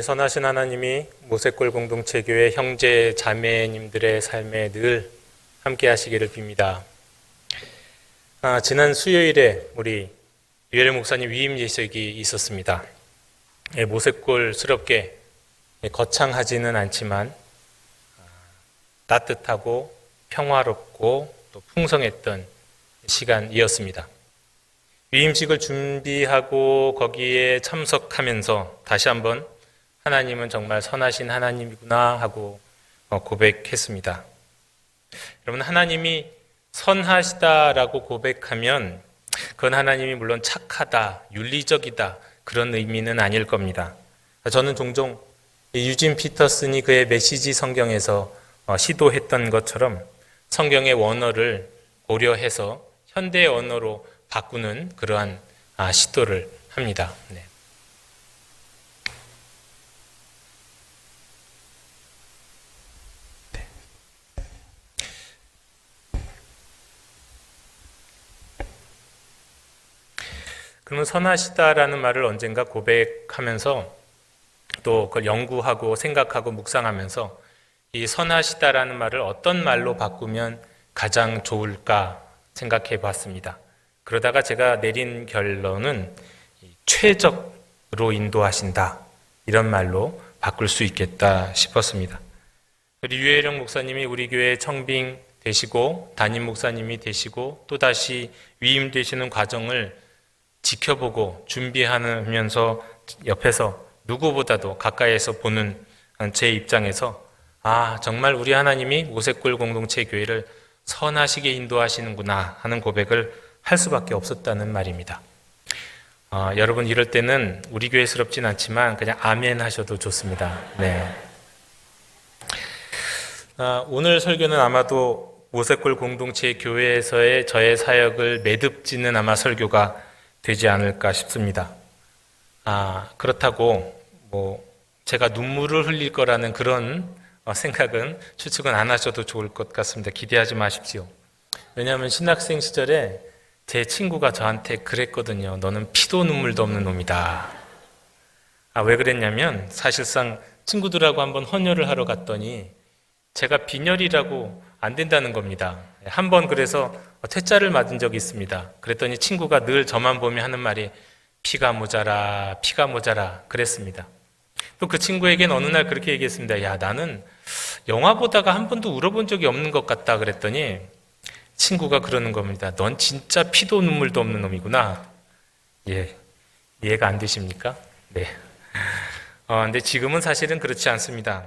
선하신 하나님이 모세골 공동체 교회 형제 자매님들의 삶에 늘 함께 하시기를 빕니다. 지난 수요일에 우리 유혜령 목사님 위임 예식이 있었습니다. 모세골스럽게 거창하지는 않지만 따뜻하고 평화롭고 또 풍성했던 시간이었습니다. 위임식을 준비하고 거기에 참석하면서 다시 한번 하나님은 정말 선하신 하나님이구나 하고 고백했습니다. 여러분, 하나님이 선하시다라고 고백하면 그건 하나님이 물론 착하다, 윤리적이다 그런 의미는 아닐 겁니다. 저는 종종 유진 피터슨이 그의 메시지 성경에서 시도했던 것처럼 성경의 원어를 고려해서 현대의 언어로 바꾸는 그러한 시도를 합니다. 네. 그러면 선하시다라는 말을 언젠가 고백하면서 또 그걸 연구하고 생각하고 묵상하면서 이 선하시다라는 말을 어떤 말로 바꾸면 가장 좋을까 생각해 봤습니다. 그러다가 제가 내린 결론은 최적으로 인도하신다 이런 말로 바꿀 수 있겠다 싶었습니다. 우리 유혜령 목사님이 우리 교회 청빙 되시고 담임 목사님이 되시고 또다시 위임되시는 과정을 지켜보고 준비하면서 옆에서 누구보다도 가까이에서 보는 제 입장에서 정말 우리 하나님이 모세골 공동체 교회를 선하시게 인도하시는구나 하는 고백을 할 수밖에 없었다는 말입니다. 여러분, 이럴 때는 우리 교회스럽진 않지만 그냥 아멘 하셔도 좋습니다. 네. 오늘 설교는 아마도 모세골 공동체 교회에서의 저의 사역을 매듭짓는 아마 설교가 되지 않을까 싶습니다. 그렇다고 제가 눈물을 흘릴 거라는 그런 생각은 추측은 안 하셔도 좋을 것 같습니다. 기대하지 마십시오. 왜냐하면 신학생 시절에 제 친구가 저한테 그랬거든요. 너는 피도 눈물도 없는 놈이다. 왜 그랬냐면 사실상 친구들하고 한번 헌혈을 하러 갔더니 제가 빈혈이라고 안 된다는 겁니다. 한번 그래서 퇴짜를 맞은 적이 있습니다. 그랬더니 친구가 늘 저만 보면 하는 말이 피가 모자라 그랬습니다. 또 그 친구에겐 어느 날 그렇게 얘기했습니다. 야, 나는 영화 보다가 한 번도 울어본 적이 없는 것 같다 그랬더니 친구가 그러는 겁니다. 넌 진짜 피도 눈물도 없는 놈이구나. 예, 이해가 안 되십니까? 네. 근데 지금은 사실은 그렇지 않습니다.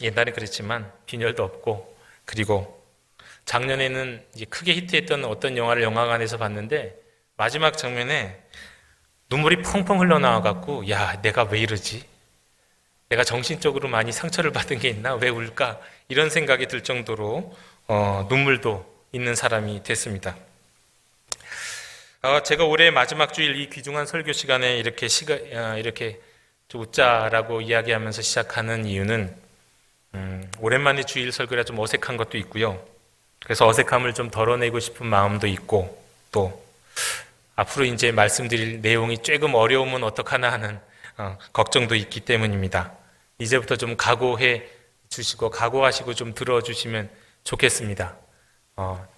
옛날에 그랬지만 빈혈도 없고, 그리고 작년에는 이제 크게 히트했던 어떤 영화를 영화관에서 봤는데 마지막 장면에 눈물이 펑펑 흘러나와갖고 야, 내가 왜 이러지? 내가 정신적으로 많이 상처를 받은 게 있나? 왜 울까? 이런 생각이 들 정도로 눈물도 있는 사람이 됐습니다. 제가 올해 마지막 주일 이 귀중한 설교 시간에 이렇게 좀 웃자라고 이야기하면서 시작하는 이유는 오랜만에 주일 설교라 좀 어색한 것도 있고요. 그래서 어색함을 좀 덜어내고 싶은 마음도 있고, 또 앞으로 이제 말씀드릴 내용이 조금 어려우면 어떡하나 하는 걱정도 있기 때문입니다. 이제부터 좀 각오해 주시고 각오하시고 좀 들어주시면 좋겠습니다.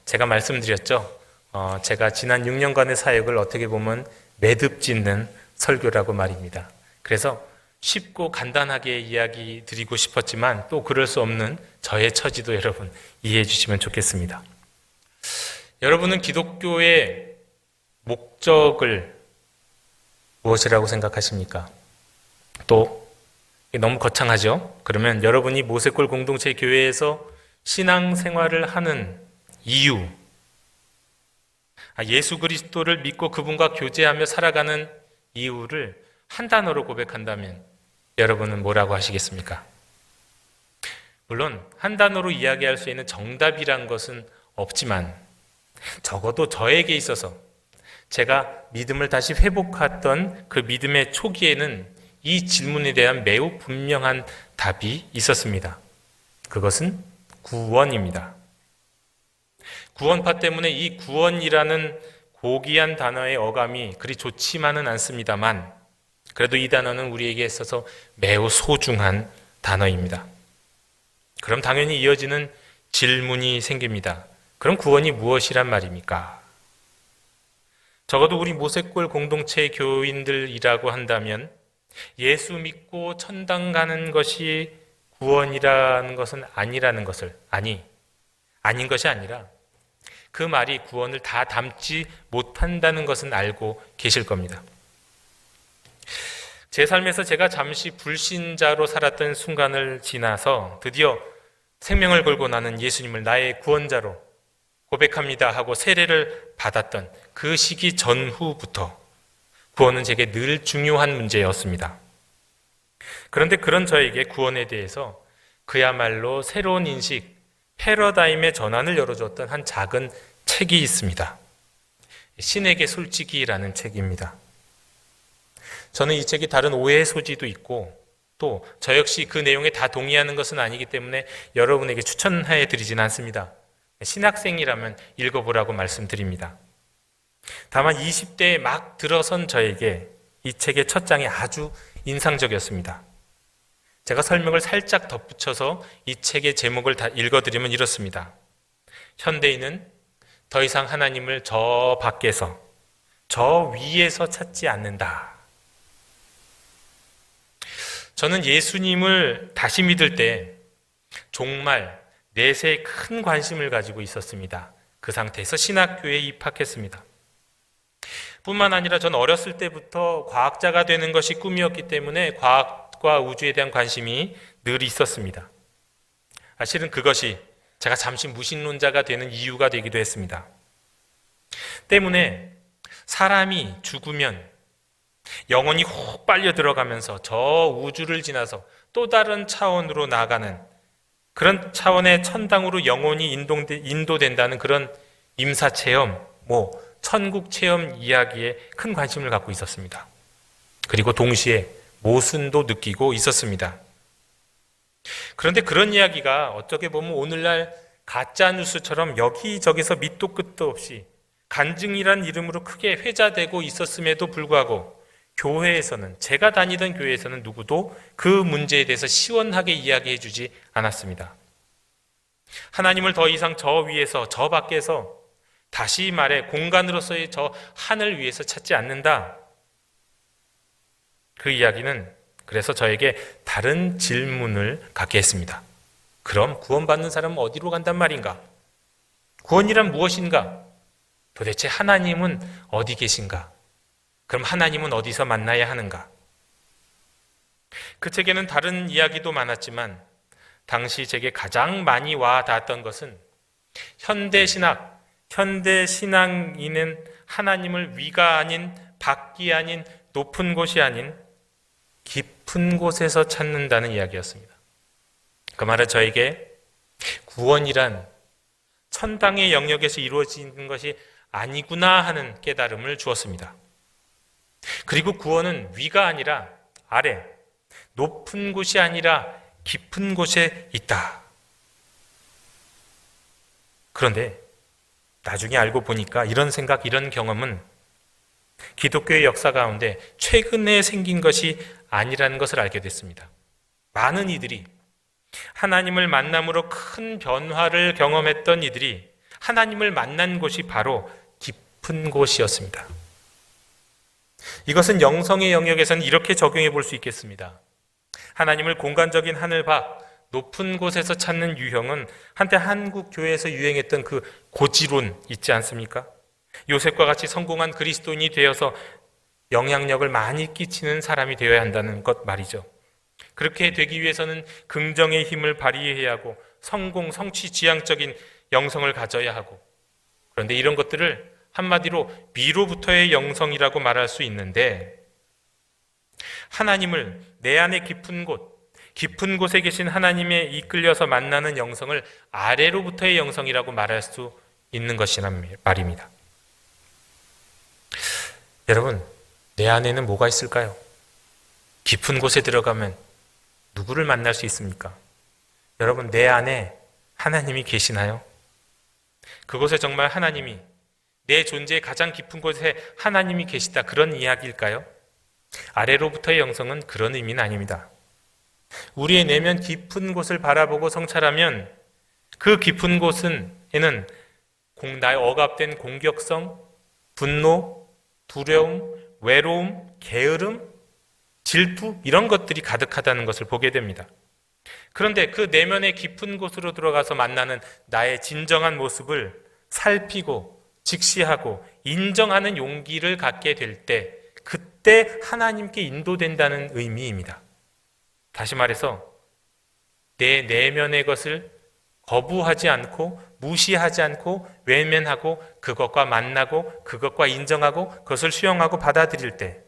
제가 말씀드렸죠. 제가 지난 6년간의 사역을 어떻게 보면 매듭짓는 설교라고 말입니다. 그래서 쉽고 간단하게 이야기 드리고 싶었지만 또 그럴 수 없는 저의 처지도 여러분 이해해 주시면 좋겠습니다. 여러분은 기독교의 목적을 무엇이라고 생각하십니까? 또 너무 거창하죠? 그러면 여러분이 모세골 공동체 교회에서 신앙생활을 하는 이유, 예수 그리스도를 믿고 그분과 교제하며 살아가는 이유를 한 단어로 고백한다면 여러분은 뭐라고 하시겠습니까? 물론 한 단어로 이야기할 수 있는 정답이란 것은 없지만 적어도 저에게 있어서 제가 믿음을 다시 회복했던 그 믿음의 초기에는 이 질문에 대한 매우 분명한 답이 있었습니다. 그것은 구원입니다. 구원파 때문에 이 구원이라는 고귀한 단어의 어감이 그리 좋지만은 않습니다만 그래도 이 단어는 우리에게 있어서 매우 소중한 단어입니다. 그럼 당연히 이어지는 질문이 생깁니다. 그럼 구원이 무엇이란 말입니까? 적어도 우리 모색골 공동체 교인들이라고 한다면 예수 믿고 천당 가는 것이 구원이라는 것은 아니라는 것을, 아닌 것이 아니라 그 말이 구원을 다 담지 못한다는 것은 알고 계실 겁니다. 제 삶에서 제가 잠시 불신자로 살았던 순간을 지나서 드디어 생명을 걸고 나는 예수님을 나의 구원자로 고백합니다 하고 세례를 받았던 그 시기 전후부터 구원은 제게 늘 중요한 문제였습니다. 그런데 그런 저에게 구원에 대해서 그야말로 새로운 인식, 패러다임의 전환을 열어줬던 한 작은 책이 있습니다. 신에게 솔직히라는 책입니다. 저는 이 책이 다른 오해의 소지도 있고 또 저 역시 그 내용에 다 동의하는 것은 아니기 때문에 여러분에게 추천해 드리진 않습니다. 신학생이라면 읽어보라고 말씀드립니다. 다만 20대에 막 들어선 저에게 이 책의 첫 장이 아주 인상적이었습니다. 제가 설명을 살짝 덧붙여서 이 책의 제목을 다 읽어드리면 이렇습니다. 현대인은 더 이상 하나님을 저 밖에서, 저 위에서 찾지 않는다. 저는 예수님을 다시 믿을 때 정말 내세에 큰 관심을 가지고 있었습니다. 그 상태에서 신학교에 입학했습니다. 뿐만 아니라 전 어렸을 때부터 과학자가 되는 것이 꿈이었기 때문에 과학과 우주에 대한 관심이 늘 있었습니다. 실은 그것이 제가 잠시 무신론자가 되는 이유가 되기도 했습니다. 때문에 사람이 죽으면 영혼이 훅 빨려 들어가면서 저 우주를 지나서 또 다른 차원으로 나아가는 그런 차원의 천당으로 영혼이 인도된다는 그런 임사체험, 천국 체험 이야기에 큰 관심을 갖고 있었습니다. 그리고 동시에 모순도 느끼고 있었습니다. 그런데 그런 이야기가 어떻게 보면 오늘날 가짜뉴스처럼 여기저기서 밑도 끝도 없이 간증이란 이름으로 크게 회자되고 있었음에도 불구하고 교회에서는, 제가 다니던 교회에서는 누구도 그 문제에 대해서 시원하게 이야기해 주지 않았습니다. 하나님을 더 이상 저 위에서, 저 밖에서, 다시 말해 공간으로서의 저 하늘 위에서 찾지 않는다. 그 이야기는 그래서 저에게 다른 질문을 갖게 했습니다. 그럼 구원받는 사람은 어디로 간단 말인가? 구원이란 무엇인가? 도대체 하나님은 어디 계신가? 그럼 하나님은 어디서 만나야 하는가? 그 책에는 다른 이야기도 많았지만 당시 제게 가장 많이 와 닿았던 것은 현대신앙인은 하나님을 위가 아닌, 밖이 아닌, 높은 곳이 아닌 깊은 곳에서 찾는다는 이야기였습니다. 그 말은 저에게 구원이란 천당의 영역에서 이루어지는 것이 아니구나 하는 깨달음을 주었습니다. 그리고 구원은 위가 아니라 아래, 높은 곳이 아니라 깊은 곳에 있다. 그런데 나중에 알고 보니까 이런 생각, 이런 경험은 기독교의 역사 가운데 최근에 생긴 것이 아니라는 것을 알게 됐습니다. 많은 이들이 하나님을 만남으로 큰 변화를 경험했던 이들이 하나님을 만난 곳이 바로 깊은 곳이었습니다. 이것은 영성의 영역에서는 이렇게 적용해 볼 수 있겠습니다. 하나님을 공간적인 하늘 밖, 높은 곳에서 찾는 유형은 한때 한국 교회에서 유행했던 그 고지론 있지 않습니까? 요셉과 같이 성공한 그리스도인이 되어서 영향력을 많이 끼치는 사람이 되어야 한다는 것 말이죠. 그렇게 되기 위해서는 긍정의 힘을 발휘해야 하고 성공, 성취 지향적인 영성을 가져야 하고, 그런데 이런 것들을 한마디로 미로부터의 영성이라고 말할 수 있는데, 하나님을 내 안에 깊은 곳에 계신 하나님에 이끌려서 만나는 영성을 아래로부터의 영성이라고 말할 수 있는 것이란 말입니다. 여러분, 내 안에는 뭐가 있을까요? 깊은 곳에 들어가면 누구를 만날 수 있습니까? 여러분, 내 안에 하나님이 계시나요? 그곳에 정말 하나님이, 내 존재의 가장 깊은 곳에 하나님이 계시다, 그런 이야기일까요? 아래로부터의 영성은 그런 의미는 아닙니다. 우리의 내면 깊은 곳을 바라보고 성찰하면 그 깊은 곳에는 나의 억압된 공격성, 분노, 두려움, 외로움, 게으름, 질투 이런 것들이 가득하다는 것을 보게 됩니다. 그런데 그 내면의 깊은 곳으로 들어가서 만나는 나의 진정한 모습을 살피고 직시하고 인정하는 용기를 갖게 될 때 그때 하나님께 인도된다는 의미입니다. 다시 말해서 내 내면의 것을 거부하지 않고 무시하지 않고 외면하고 그것과 만나고 그것과 인정하고 그것을 수용하고 받아들일 때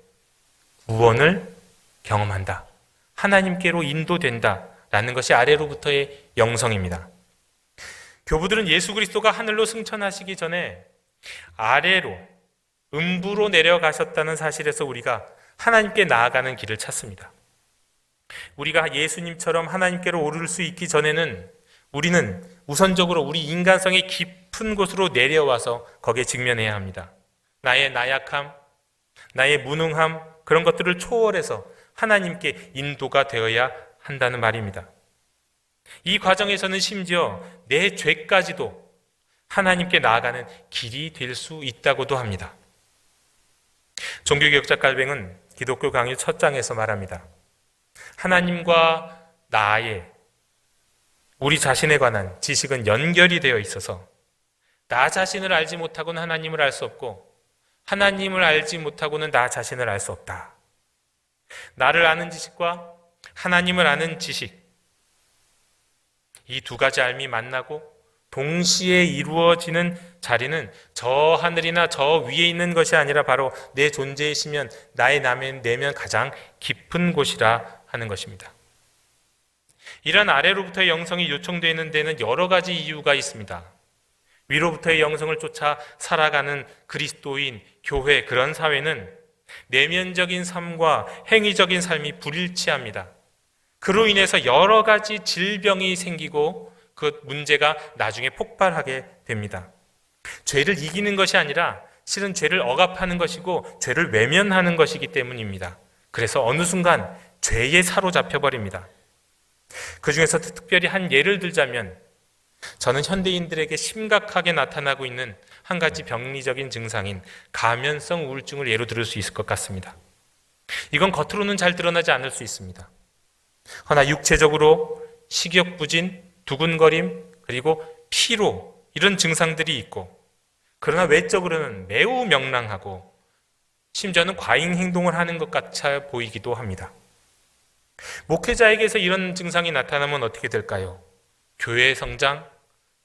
구원을 경험한다. 하나님께로 인도된다라는 것이 아래로부터의 영성입니다. 교부들은 예수 그리스도가 하늘로 승천하시기 전에 아래로 음부로 내려가셨다는 사실에서 우리가 하나님께 나아가는 길을 찾습니다. 우리가 예수님처럼 하나님께로 오를 수 있기 전에는 우리는 우선적으로 우리 인간성의 깊은 곳으로 내려와서 거기에 직면해야 합니다. 나의 나약함, 나의 무능함 그런 것들을 초월해서 하나님께 인도가 되어야 한다는 말입니다. 이 과정에서는 심지어 내 죄까지도 하나님께 나아가는 길이 될 수 있다고도 합니다. 종교개혁자 깔뱅은 기독교 강의 첫 장에서 말합니다. 하나님과 나의 우리 자신에 관한 지식은 연결이 되어 있어서 나 자신을 알지 못하고는 하나님을 알 수 없고 하나님을 알지 못하고는 나 자신을 알 수 없다. 나를 아는 지식과 하나님을 아는 지식 이 두 가지 알미 만나고 동시에 이루어지는 자리는 저 하늘이나 저 위에 있는 것이 아니라 바로 내 존재이시면 나의 내면 가장 깊은 곳이라 하는 것입니다. 이런 아래로부터의 영성이 요청되는 데는 여러 가지 이유가 있습니다. 위로부터의 영성을 쫓아 살아가는 그리스도인, 교회 그런 사회는 내면적인 삶과 행위적인 삶이 불일치합니다. 그로 인해서 여러 가지 질병이 생기고 그 문제가 나중에 폭발하게 됩니다. 죄를 이기는 것이 아니라 실은 죄를 억압하는 것이고 죄를 외면하는 것이기 때문입니다. 그래서 어느 순간 죄에 사로잡혀 버립니다. 그 중에서 특별히 한 예를 들자면 저는 현대인들에게 심각하게 나타나고 있는 한 가지 병리적인 증상인 가면성 우울증을 예로 들을 수 있을 것 같습니다. 이건 겉으로는 잘 드러나지 않을 수 있습니다. 그러나 육체적으로 식욕부진, 두근거림, 그리고 피로 이런 증상들이 있고 그러나 외적으로는 매우 명랑하고 심지어는 과잉 행동을 하는 것 같아 보이기도 합니다. 목회자에게서 이런 증상이 나타나면 어떻게 될까요? 교회 성장,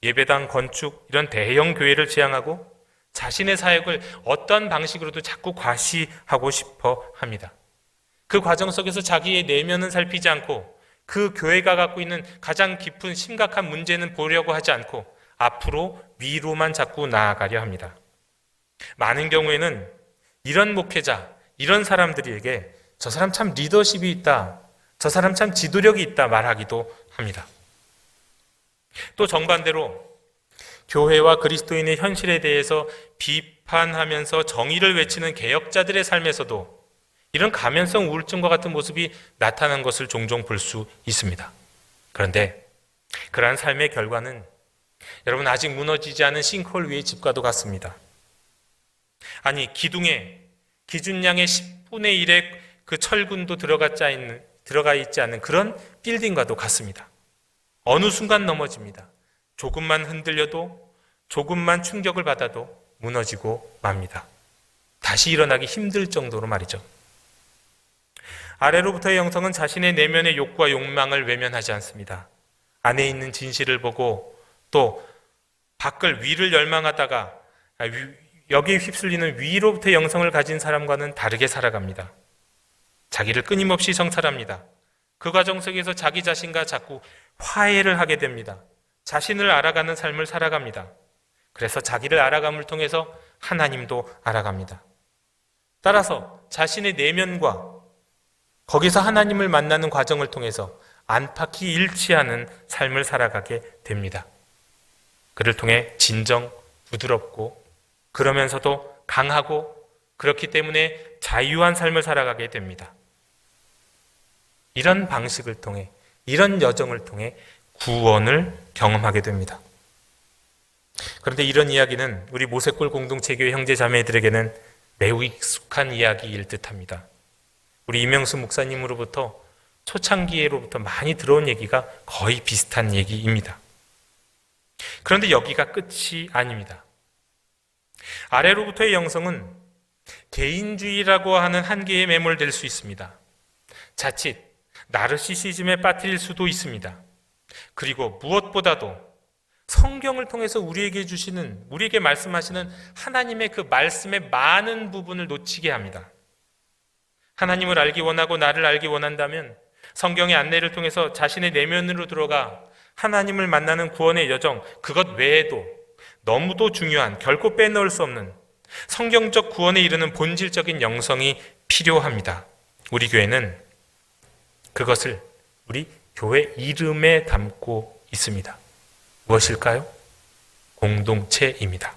예배당 건축 이런 대형 교회를 지향하고 자신의 사역을 어떤 방식으로도 자꾸 과시하고 싶어 합니다. 그 과정 속에서 자기의 내면은 살피지 않고 그 교회가 갖고 있는 가장 깊은 심각한 문제는 보려고 하지 않고 앞으로 위로만 자꾸 나아가려 합니다. 많은 경우에는 이런 목회자, 이런 사람들에게 저 사람 참 리더십이 있다, 저 사람 참 지도력이 있다 말하기도 합니다. 또 정반대로 교회와 그리스도인의 현실에 대해서 비판하면서 정의를 외치는 개혁자들의 삶에서도 이런 가면성 우울증과 같은 모습이 나타난 것을 종종 볼 수 있습니다. 그런데 그러한 삶의 결과는 여러분 아직 무너지지 않은 싱크홀 위의 집과도 같습니다. 아니 기둥에 기준량의 10분의 1의 그 철근도 들어가 있지 않은 그런 빌딩과도 같습니다. 어느 순간 넘어집니다. 조금만 흔들려도 조금만 충격을 받아도 무너지고 맙니다. 다시 일어나기 힘들 정도로 말이죠. 아래로부터의 영성은 자신의 내면의 욕구와 욕망을 외면하지 않습니다. 안에 있는 진실을 보고 또 밖을 위를 열망하다가 여기에 휩쓸리는 위로부터의 영성을 가진 사람과는 다르게 살아갑니다. 자기를 끊임없이 성찰합니다. 그 과정 속에서 자기 자신과 자꾸 화해를 하게 됩니다. 자신을 알아가는 삶을 살아갑니다. 그래서 자기를 알아감을 통해서 하나님도 알아갑니다. 따라서 자신의 내면과 거기서 하나님을 만나는 과정을 통해서 안팎이 일치하는 삶을 살아가게 됩니다. 그를 통해 진정, 부드럽고 그러면서도 강하고 그렇기 때문에 자유한 삶을 살아가게 됩니다. 이런 방식을 통해, 이런 여정을 통해 구원을 경험하게 됩니다. 그런데 이런 이야기는 우리 모세골 공동체교회 형제 자매들에게는 매우 익숙한 이야기일 듯합니다. 우리 이명수 목사님으로부터 초창기로부터 많이 들어온 얘기가 거의 비슷한 얘기입니다. 그런데 여기가 끝이 아닙니다. 아래로부터의 영성은 개인주의라고 하는 한계에 매몰될 수 있습니다. 자칫 나르시시즘에 빠뜨릴 수도 있습니다. 그리고 무엇보다도 성경을 통해서 우리에게 말씀하시는 하나님의 그 말씀의 많은 부분을 놓치게 합니다. 하나님을 알기 원하고 나를 알기 원한다면 성경의 안내를 통해서 자신의 내면으로 들어가 하나님을 만나는 구원의 여정, 그것 외에도 너무도 중요한, 결코 빼놓을 수 없는 성경적 구원에 이르는 본질적인 영성이 필요합니다. 우리 교회는 그것을 우리 교회 이름에 담고 있습니다. 무엇일까요? 공동체입니다.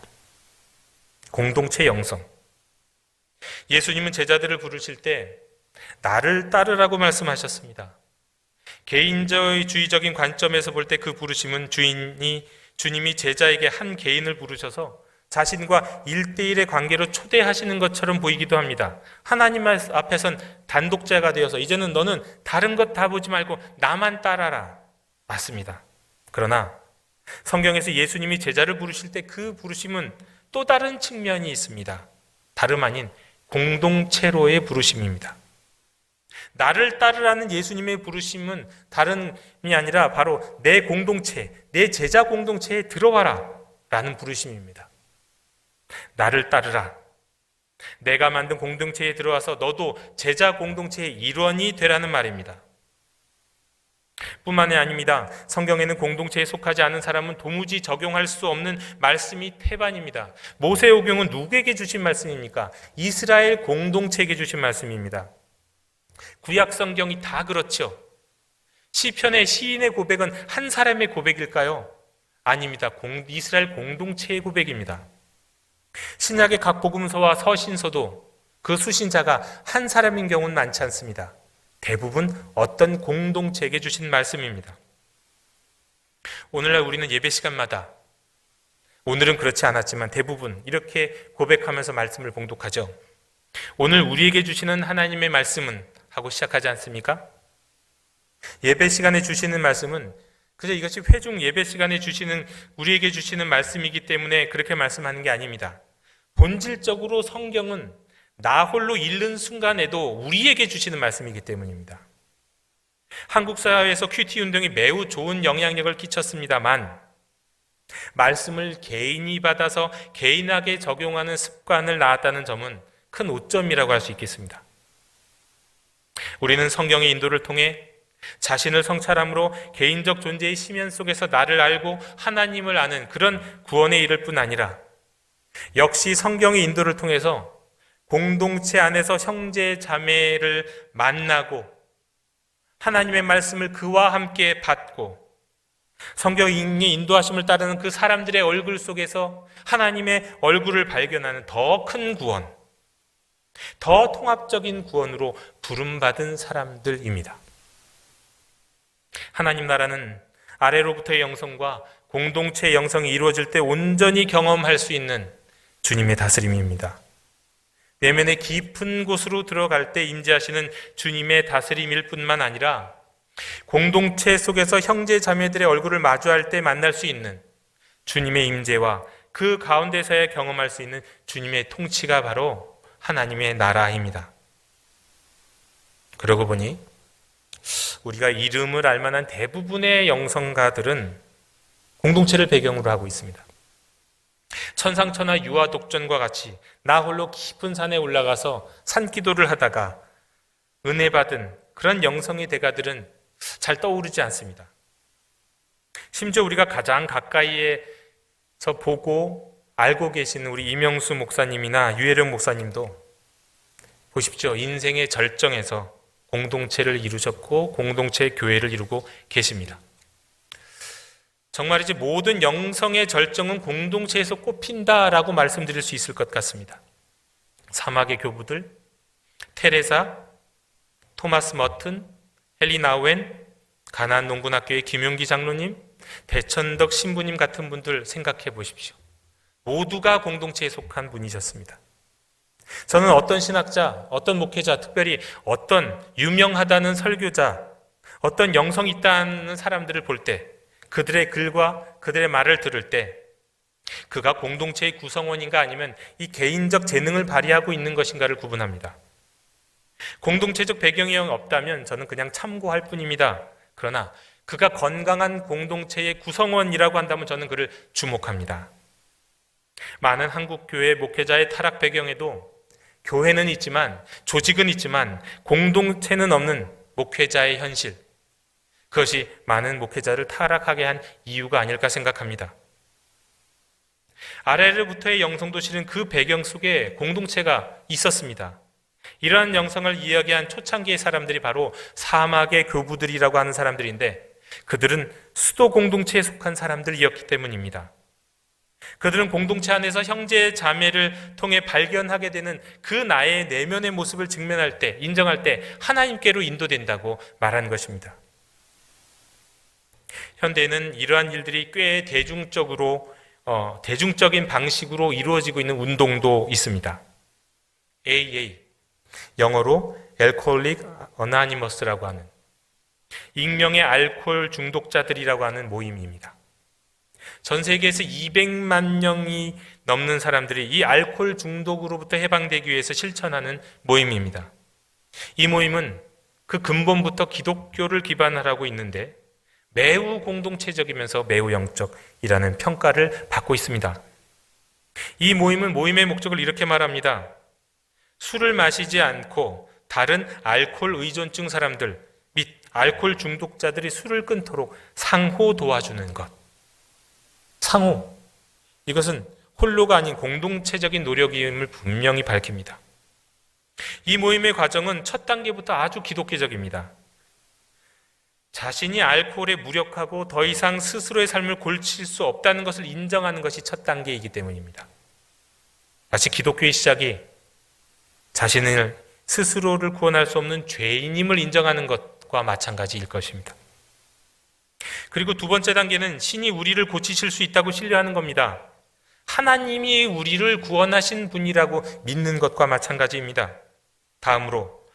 공동체 영성. 예수님은 제자들을 부르실 때 나를 따르라고 말씀하셨습니다. 개인주의적인 관점에서 볼 때 그 부르심은 주님이 제자에게 한 개인을 부르셔서 자신과 1대1의 관계로 초대하시는 것처럼 보이기도 합니다. 하나님 앞에선 단독자가 되어서 이제는 너는 다른 것 다 보지 말고 나만 따라라. 맞습니다. 그러나 성경에서 예수님이 제자를 부르실 때 그 부르심은 또 다른 측면이 있습니다. 다름 아닌 공동체로의 부르심입니다. 나를 따르라는 예수님의 부르심은 다름이 아니라 바로 내 공동체, 내 제자 공동체에 들어와라 라는 부르심입니다. 나를 따르라. 내가 만든 공동체에 들어와서 너도 제자 공동체의 일원이 되라는 말입니다. 뿐만이 아닙니다. 성경에는 공동체에 속하지 않은 사람은 도무지 적용할 수 없는 말씀이 태반입니다. 모세오경은 누구에게 주신 말씀입니까? 이스라엘 공동체에게 주신 말씀입니다. 구약 성경이 다 그렇죠. 시편의 시인의 고백은 한 사람의 고백일까요? 아닙니다. 이스라엘 공동체의 고백입니다. 신약의 각 복음서와 서신서도 그 수신자가 한 사람인 경우는 많지 않습니다. 대부분 어떤 공동체에게 주신 말씀입니다. 오늘날 우리는 예배 시간마다, 오늘은 그렇지 않았지만 대부분 이렇게 고백하면서 말씀을 봉독하죠. 오늘 우리에게 주시는 하나님의 말씀은 하고 시작하지 않습니까? 예배 시간에 주시는 말씀은 그저 이것이 회중 예배 시간에 우리에게 주시는 말씀이기 때문에 그렇게 말씀하는 게 아닙니다. 본질적으로 성경은 나 홀로 읽는 순간에도 우리에게 주시는 말씀이기 때문입니다. 한국 사회에서 큐티 운동이 매우 좋은 영향력을 끼쳤습니다만 말씀을 개인이 받아서 개인에게 적용하는 습관을 낳았다는 점은 큰 오점이라고 할 수 있겠습니다. 우리는 성경의 인도를 통해 자신을 성찰함으로 개인적 존재의 심연 속에서 나를 알고 하나님을 아는 그런 구원에 이를 뿐 아니라 역시 성경의 인도를 통해서 공동체 안에서 형제 자매를 만나고 하나님의 말씀을 그와 함께 받고 성경의 인도하심을 따르는 그 사람들의 얼굴 속에서 하나님의 얼굴을 발견하는 더 큰 구원, 더 통합적인 구원으로 부름받은 사람들입니다. 하나님 나라는 아래로부터의 영성과 공동체의 영성이 이루어질 때 온전히 경험할 수 있는 주님의 다스림입니다. 내면의 깊은 곳으로 들어갈 때 임재하시는 주님의 다스림일 뿐만 아니라 공동체 속에서 형제 자매들의 얼굴을 마주할 때 만날 수 있는 주님의 임재와 그 가운데서야 경험할 수 있는 주님의 통치가 바로 하나님의 나라입니다. 그러고 보니 우리가 이름을 알만한 대부분의 영성가들은 공동체를 배경으로 하고 있습니다. 천상천하 유아독전과 같이 나 홀로 깊은 산에 올라가서 산기도를 하다가 은혜 받은 그런 영성의 대가들은 잘 떠오르지 않습니다. 심지어 우리가 가장 가까이에서 보고 알고 계시는 우리 이명수 목사님이나 유혜령 목사님도 보십시오. 인생의 절정에서 공동체를 이루셨고 공동체 교회를 이루고 계십니다. 정말이지 모든 영성의 절정은 공동체에서 꽃핀다라고 말씀드릴 수 있을 것 같습니다. 사막의 교부들, 테레사, 토마스 머튼, 헨리 나우엔, 가나안 농군학교의 김용기 장로님, 배천덕 신부님 같은 분들 생각해 보십시오. 모두가 공동체에 속한 분이셨습니다. 저는 어떤 신학자, 어떤 목회자, 특별히 어떤 유명하다는 설교자, 어떤 영성 있다는 사람들을 볼 때, 그들의 글과 그들의 말을 들을 때 그가 공동체의 구성원인가 아니면 이 개인적 재능을 발휘하고 있는 것인가를 구분합니다. 공동체적 배경이 없다면 저는 그냥 참고할 뿐입니다. 그러나 그가 건강한 공동체의 구성원이라고 한다면 저는 그를 주목합니다. 많은 한국 교회 목회자의 타락 배경에도 교회는 있지만, 조직은 있지만 공동체는 없는 목회자의 현실, 그것이 많은 목회자를 타락하게 한 이유가 아닐까 생각합니다. 아래로부터의 영성도 실은 그 배경 속에 공동체가 있었습니다. 이러한 영성을 이야기한 초창기의 사람들이 바로 사막의 교부들이라고 하는 사람들인데, 그들은 수도 공동체에 속한 사람들이었기 때문입니다. 그들은 공동체 안에서 형제 자매를 통해 발견하게 되는 그 나의 내면의 모습을 직면할 때, 인정할 때 하나님께로 인도된다고 말한 것입니다. 현대에는 이러한 일들이 꽤 대중적인 방식으로 이루어지고 있는 운동도 있습니다. AA, 영어로 Alcoholic Anonymous라고 하는 익명의 알코올 중독자들이라고 하는 모임입니다. 전 세계에서 200만 명이 넘는 사람들이 이 알코올 중독으로부터 해방되기 위해서 실천하는 모임입니다. 이 모임은 그 근본부터 기독교를 기반하고 있는데 매우 공동체적이면서 매우 영적이라는 평가를 받고 있습니다. 이 모임은 모임의 목적을 이렇게 말합니다. 술을 마시지 않고 다른 알코올 의존증 사람들 및 알코올 중독자들이 술을 끊도록 상호 도와주는 것. 상호. 이것은 홀로가 아닌 공동체적인 노력임을 분명히 밝힙니다. 이 모임의 과정은 첫 단계부터 아주 기독교적입니다. 자신이 알코올에 무력하고 더 이상 스스로의 삶을 고칠 수 없다는 것을 인정하는 것이 첫 단계이기 때문입니다. 마치 기독교의 시작이 자신을 스스로를 구원할 수 없는 죄인임을 인정하는 것과 마찬가지일 것입니다. 그리고 두 번째 단계는 신이 우리를 고치실 수 있다고 신뢰하는 겁니다. 하나님이 우리를 구원하신 분이라고 믿는 것과 마찬가지입니다. 다음으로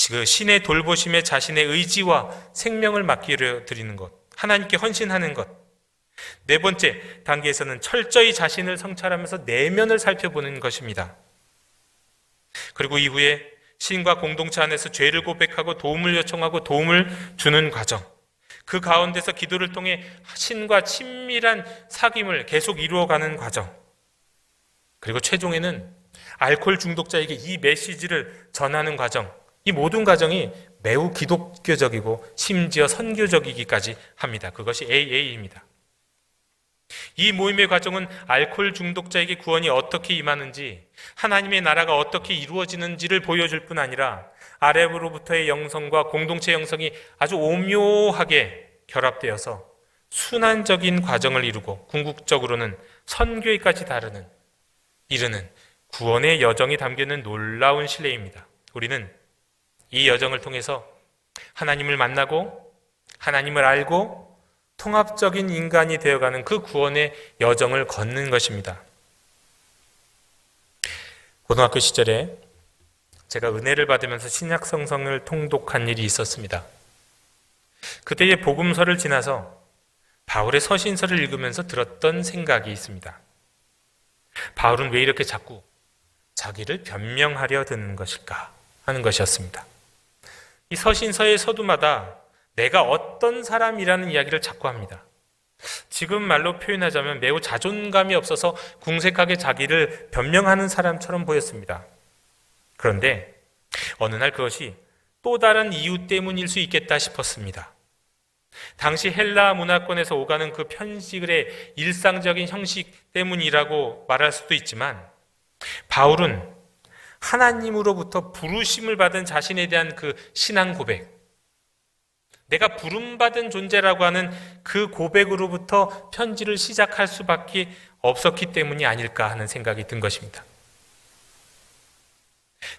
그 신의 돌보심에 자신의 의지와 생명을 맡기려 드리는 것, 하나님께 헌신하는 것. 네 번째 단계에서는 철저히 자신을 성찰하면서 내면을 살펴보는 것입니다. 그리고 이후에 신과 공동체 안에서 죄를 고백하고 도움을 요청하고 도움을 주는 과정, 그 가운데서 기도를 통해 신과 친밀한 사귐을 계속 이루어가는 과정, 그리고 최종에는 알코올 중독자에게 이 메시지를 전하는 과정, 이 모든 과정이 매우 기독교적이고 심지어 선교적이기까지 합니다. 그것이 AA입니다. 이 모임의 과정은 알코올 중독자에게 구원이 어떻게 임하는지, 하나님의 나라가 어떻게 이루어지는지를 보여줄 뿐 아니라 아래로부터의 영성과 공동체 영성이 아주 오묘하게 결합되어서 순환적인 과정을 이루고 궁극적으로는 선교에까지 이르는 구원의 여정이 담겨있는 놀라운 신뢰입니다. 우리는 이 여정을 통해서 하나님을 만나고 하나님을 알고 통합적인 인간이 되어가는 그 구원의 여정을 걷는 것입니다. 고등학교 시절에 제가 은혜를 받으면서 신약 성경을 통독한 일이 있었습니다. 그때의 복음서를 지나서 바울의 서신서를 읽으면서 들었던 생각이 있습니다. 바울은 왜 이렇게 자꾸 자기를 변명하려 드는 것일까 하는 것이었습니다. 이 서신서의 서두마다 내가 어떤 사람이라는 이야기를 자꾸 합니다. 지금 말로 표현하자면 매우 자존감이 없어서 궁색하게 자기를 변명하는 사람처럼 보였습니다. 그런데 어느 날 그것이 또 다른 이유 때문일 수 있겠다 싶었습니다. 당시 헬라 문화권에서 오가는 그 편식의 일상적인 형식 때문이라고 말할 수도 있지만, 바울은 하나님으로부터 부르심을 받은 자신에 대한 그 신앙 고백, 내가 부름받은 존재라고 하는 그 고백으로부터 편지를 시작할 수 밖에 없었기 때문이 아닐까 하는 생각이 든 것입니다.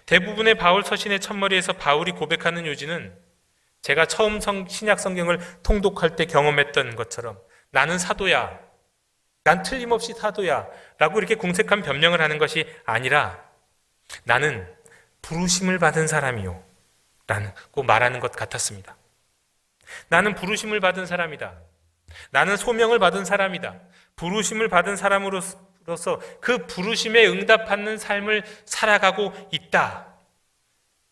대부분의 바울 서신의 첫머리에서 바울이 고백하는 요지는 제가 처음 신약 성경을 통독할 때 경험했던 것처럼 나는 사도야, 난 틀림없이 사도야 라고 이렇게 공색한 변명을 하는 것이 아니라 나는 부르심을 받은 사람이요 라고 말하는 것 같았습니다. 나는 부르심을 받은 사람이다. 나는 소명을 받은 사람이다. 부르심을 받은 사람으로서 그 부르심에 응답하는 삶을 살아가고 있다.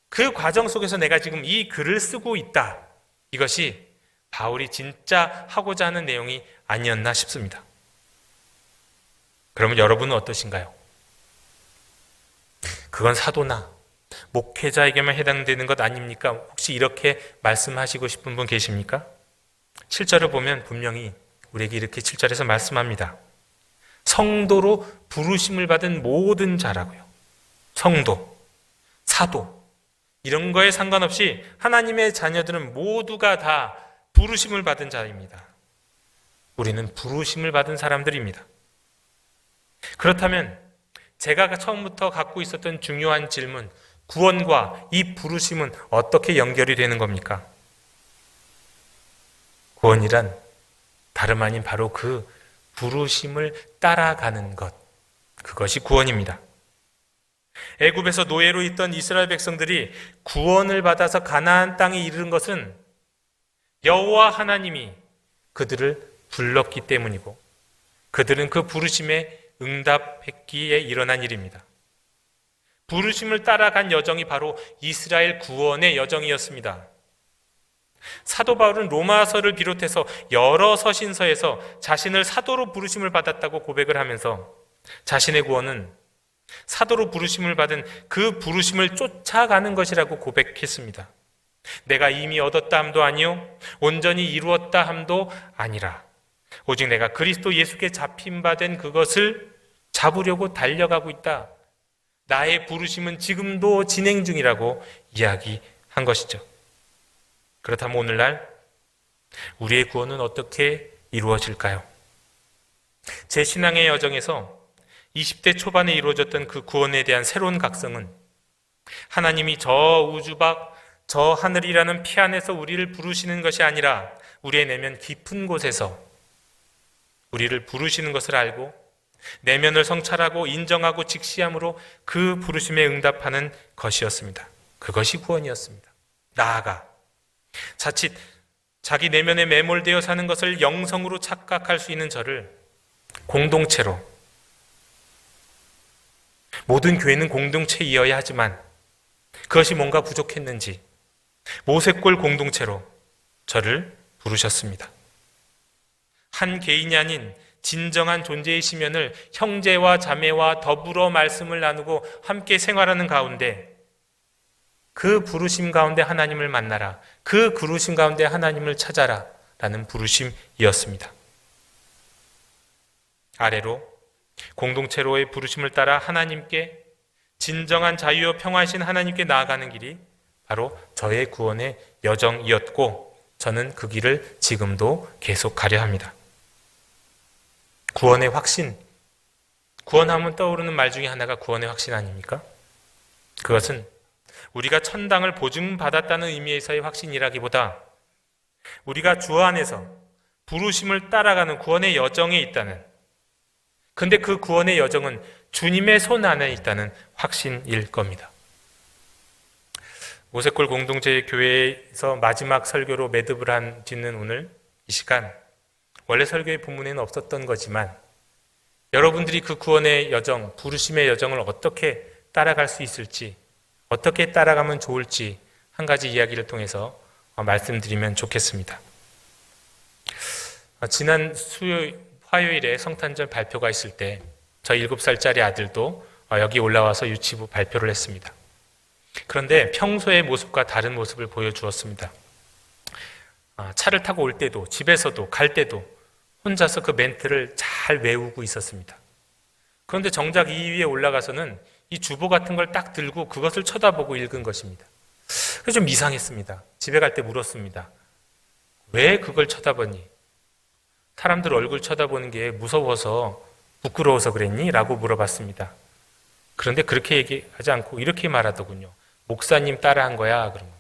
그 과정 속에서 내가 지금 이 글을 쓰고 있다. 이것이 바울이 진짜 하고자 하는 내용이 아니었나 싶습니다. 그러면 여러분은 어떠신가요? 그건 사도나 목회자에게만 해당되는 것 아닙니까? 혹시 이렇게 말씀하시고 싶은 분 계십니까? 7절을 보면 분명히 우리에게 이렇게 7절에서 말씀합니다. 성도로 부르심을 받은 모든 자라고요. 성도, 사도 이런 거에 상관없이 하나님의 자녀들은 모두가 다 부르심을 받은 자입니다. 우리는 부르심을 받은 사람들입니다. 그렇다면 제가 처음부터 갖고 있었던 중요한 질문, 구원과 이 부르심은 어떻게 연결이 되는 겁니까? 구원이란 다름 아닌 바로 그 부르심을 따라가는 것, 그것이 구원입니다. 애굽에서 노예로 있던 이스라엘 백성들이 구원을 받아서 가나안 땅에 이르는 것은 여호와 하나님이 그들을 불렀기 때문이고 그들은 그 부르심에 응답했기에 일어난 일입니다. 부르심을 따라간 여정이 바로 이스라엘 구원의 여정이었습니다. 사도 바울은 로마서를 비롯해서 여러 서신서에서 자신을 사도로 부르심을 받았다고 고백을 하면서 자신의 구원은 사도로 부르심을 받은 그 부르심을 쫓아가는 것이라고 고백했습니다. 내가 이미 얻었다 함도 아니요 온전히 이루었다 함도 아니라 오직 내가 그리스도 예수께 잡힌 바 된 그것을 잡으려고 달려가고 있다. 나의 부르심은 지금도 진행 중이라고 이야기한 것이죠. 그렇다면 오늘날 우리의 구원은 어떻게 이루어질까요? 제 신앙의 여정에서 20대 초반에 이루어졌던 그 구원에 대한 새로운 각성은 하나님이 저 우주 밖, 저 하늘이라는 피 안에서 우리를 부르시는 것이 아니라 우리의 내면 깊은 곳에서 우리를 부르시는 것을 알고 내면을 성찰하고 인정하고 직시함으로 그 부르심에 응답하는 것이었습니다. 그것이 구원이었습니다. 나아가 자칫 자기 내면에 매몰되어 사는 것을 영성으로 착각할 수 있는 저를 공동체로, 모든 교회는 공동체이어야 하지만 그것이 뭔가 부족했는지 모세골 공동체로 저를 부르셨습니다. 한 개인이 아닌 진정한 존재의 시면을 형제와 자매와 더불어 말씀을 나누고 함께 생활하는 가운데 그 부르심 가운데 하나님을 만나라, 그 부르심 가운데 하나님을 찾아라 라는 부르심이었습니다. 아래로 공동체로의 부르심을 따라 하나님께, 진정한 자유와 평화이신 하나님께 나아가는 길이 바로 저의 구원의 여정이었고 저는 그 길을 지금도 계속 가려 합니다. 구원의 확신, 구원하면 떠오르는 말 중에 하나가 구원의 확신 아닙니까? 그것은 우리가 천당을 보증받았다는 의미에서의 확신이라기보다 우리가 주 안에서 부르심을 따라가는 구원의 여정에 있다는, 근데 그 구원의 여정은 주님의 손 안에 있다는 확신일 겁니다. 모세골 공동체 교회에서 마지막 설교로 매듭을 짓는 오늘 이 시간, 원래 설교의 본문에는 없었던 거지만 여러분들이 그 구원의 여정, 부르심의 여정을 어떻게 따라갈 수 있을지, 어떻게 따라가면 좋을지 한 가지 이야기를 통해서 말씀드리면 좋겠습니다. 지난 화요일에 성탄절 발표가 있을 때 저희 7살짜리 아들도 여기 올라와서 유치부 발표를 했습니다. 그런데 평소의 모습과 다른 모습을 보여주었습니다. 차를 타고 올 때도 집에서도 갈 때도 혼자서 그 멘트를 잘 외우고 있었습니다. 그런데 정작 이 위에 올라가서는 이 주보 같은 걸 딱 들고 그것을 쳐다보고 읽은 것입니다. 그래서 좀 이상했습니다. 집에 갈 때 물었습니다. 왜 그걸 쳐다보니? 사람들 얼굴 쳐다보는 게 무서워서 부끄러워서 그랬니? 라고 물어봤습니다. 그런데 그렇게 얘기하지 않고 이렇게 말하더군요. 목사님 따라한 거야. 그러면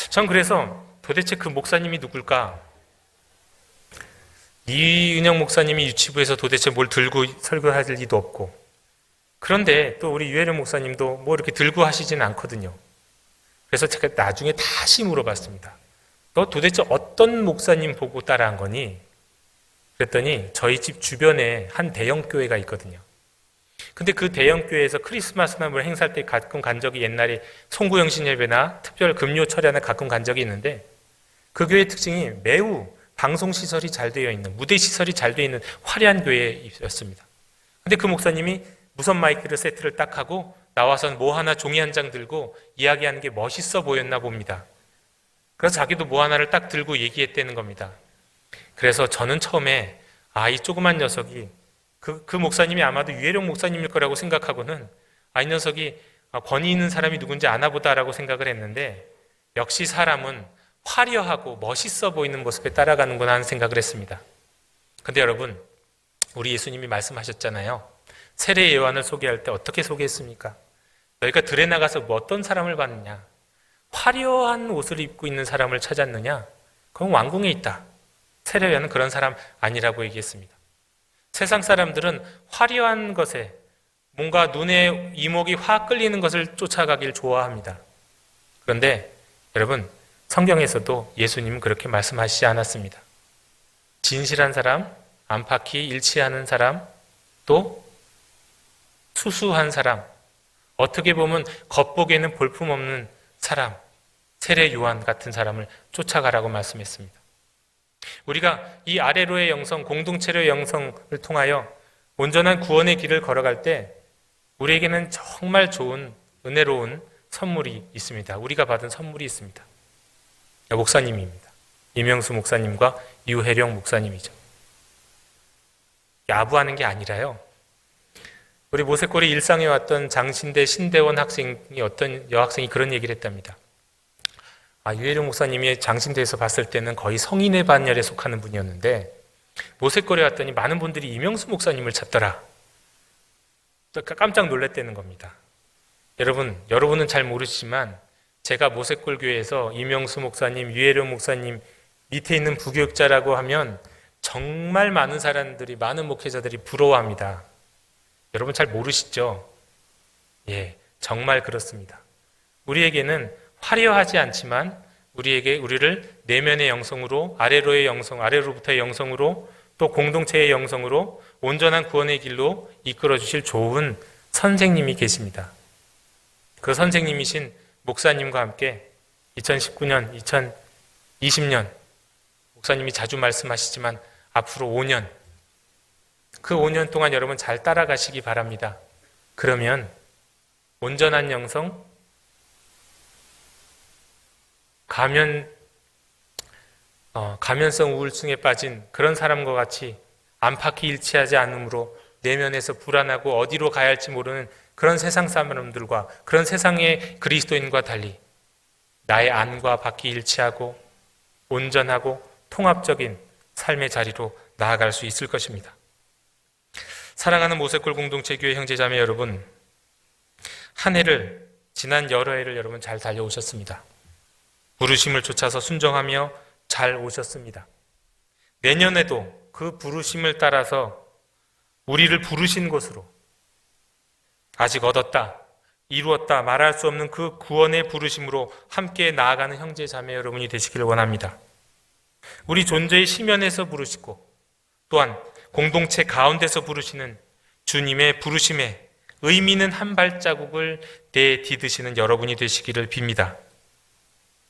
전 그래서 도대체 그 목사님이 누굴까? 이은영 목사님이 유치부에서 도대체 뭘 들고 설교할 리도 없고, 그런데 또 우리 유혜령 목사님도 뭐 이렇게 들고 하시지는 않거든요. 그래서 제가 나중에 다시 물어봤습니다. 너 도대체 어떤 목사님 보고 따라한 거니? 그랬더니 저희 집 주변에 한 대형 교회가 있거든요. 근데 그 대형 교회에서 크리스마스나 뭐 행사할 때 가끔 간 적이, 옛날에 송구영신 예배나 특별 금요 철야나 가끔 간 적이 있는데, 그 교회의 특징이 매우 방송 시설이 잘 되어 있는, 무대 시설이 잘 되어 있는 화려한 교회였습니다. 근데 그 목사님이 무선 마이크를 세트를 딱 하고 나와서 뭐 하나 종이 한 장 들고 이야기하는 게 멋있어 보였나 봅니다. 그래서 자기도 뭐 하나를 딱 들고 얘기했다는 겁니다. 그래서 저는 처음에 이 조그만 녀석이 그 목사님이 아마도 유혜령 목사님일 거라고 생각하고는 이 녀석이 권위 있는 사람이 누군지 아나 보다라고 생각을 했는데, 역시 사람은 화려하고 멋있어 보이는 모습에 따라가는구나 하는 생각을 했습니다. 근데 여러분, 우리 예수님이 말씀하셨잖아요. 세례 요한을 소개할 때 어떻게 소개했습니까? 너희가 들에 나가서 뭐 어떤 사람을 봤느냐? 화려한 옷을 입고 있는 사람을 찾았느냐? 그건 왕궁에 있다. 세례 요한은 그런 사람 아니라고 얘기했습니다. 세상 사람들은 화려한 것에 뭔가 눈에 이목이 확 끌리는 것을 쫓아가길 좋아합니다. 그런데 여러분, 성경에서도 예수님은 그렇게 말씀하시지 않았습니다. 진실한 사람, 안팎이 일치하는 사람, 또 수수한 사람, 어떻게 보면 겉보기에는 볼품없는 사람, 세례 요한 같은 사람을 쫓아가라고 말씀했습니다. 우리가 이 아래로의 영성, 공동체로의 영성을 통하여 온전한 구원의 길을 걸어갈 때 우리에게는 정말 좋은 은혜로운 선물이 있습니다. 우리가 받은 선물이 있습니다. 목사님입니다. 이명수 목사님과 유혜령 목사님이죠. 야부하는 게 아니라요, 우리 모세골이 일상에 왔던 장신대 신대원 학생이, 어떤 여학생이 그런 얘기를 했답니다. 유혜령 목사님이 장신대에서 봤을 때는 거의 성인의 반열에 속하는 분이었는데 모세골에 왔더니 많은 분들이 이명수 목사님을 찾더라. 깜짝 놀랐다는 겁니다. 여러분은 잘 모르시지만 제가 모세골 교회에서 이명수 목사님, 유혜령 목사님 밑에 있는 부교육자라고 하면 정말 많은 사람들이, 많은 목회자들이 부러워합니다. 여러분 잘 모르시죠? 예, 정말 그렇습니다. 우리에게는 화려하지 않지만 우리를 내면의 영성으로, 아래로의 영성, 아래로부터의 영성으로, 또 공동체의 영성으로 온전한 구원의 길로 이끌어 주실 좋은 선생님이 계십니다. 그 선생님이신 목사님과 함께 2019년, 2020년 목사님이 자주 말씀하시지만 앞으로 5년, 그 5년 동안 여러분 잘 따라가시기 바랍니다. 그러면 온전한 영성, 가면성 우울증에 빠진 그런 사람과 같이 안팎이 일치하지 않으므로 내면에서 불안하고 어디로 가야 할지 모르는 그런 세상 사람들과, 그런 세상의 그리스도인과 달리 나의 안과 밖이 일치하고 온전하고 통합적인 삶의 자리로 나아갈 수 있을 것입니다. 사랑하는 모세골 공동체 교회 형제자매 여러분, 지난 여러 해를 여러분 잘 달려오셨습니다. 부르심을 쫓아서 순종하며 잘 오셨습니다. 내년에도 그 부르심을 따라서 우리를 부르신 곳으로, 아직 얻었다, 이루었다 말할 수 없는 그 구원의 부르심으로 함께 나아가는 형제 자매 여러분이 되시기를 원합니다. 우리 존재의 심연에서 부르시고 또한 공동체 가운데서 부르시는 주님의 부르심에 의미 있는 한 발자국을 내디드시는 여러분이 되시기를 빕니다.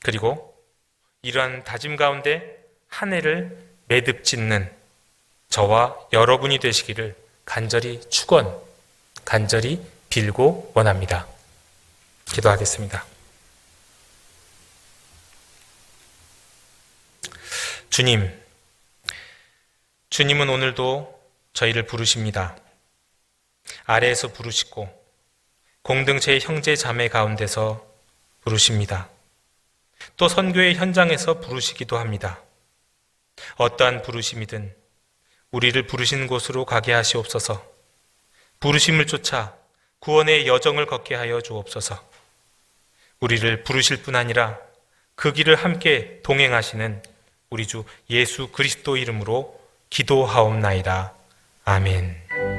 그리고 이러한 다짐 가운데 한 해를 매듭 짓는 저와 여러분이 되시기를 간절히 간절히 빌고 원합니다. 기도하겠습니다. 주님은 오늘도 저희를 부르십니다. 아래에서 부르시고 공동체의 형제 자매 가운데서 부르십니다. 또 선교의 현장에서 부르시기도 합니다. 어떠한 부르심이든 우리를 부르신 곳으로 가게 하시옵소서. 부르심을 쫓아 구원의 여정을 걷게 하여 주옵소서. 우리를 부르실 뿐 아니라 그 길을 함께 동행하시는 우리 주 예수 그리스도 이름으로 기도하옵나이다. 아멘.